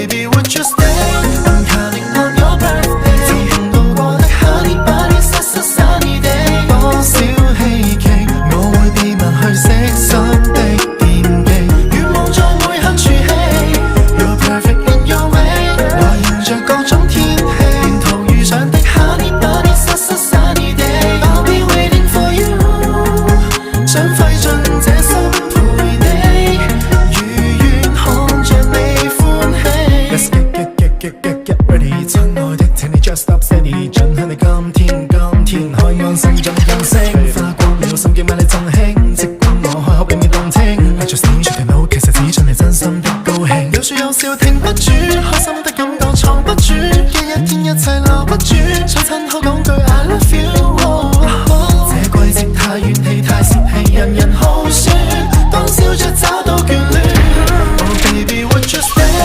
Baby would you stay? I'm counting on your birthday 曾幸到過的 Honey Bunny such a sunny day 多少希冀我會秘密去悉心的惦記願望在每刻儲起 You're perfect in your way 來迎着各種天氣沿途遇上的 Honey Bunny such a sunny day I'll be waiting for you 想費盡這心陪你如願看着你歡喜 Let's get ready 親愛的請你 just stop steady 准許你今天海岸線像金星花光了心機買你贈興即管我開口俾面動聽 I just need you to know 其實只準你真心的高興有說有笑停不住開心的感覺藏不住一天一切留不住想親口講句 I love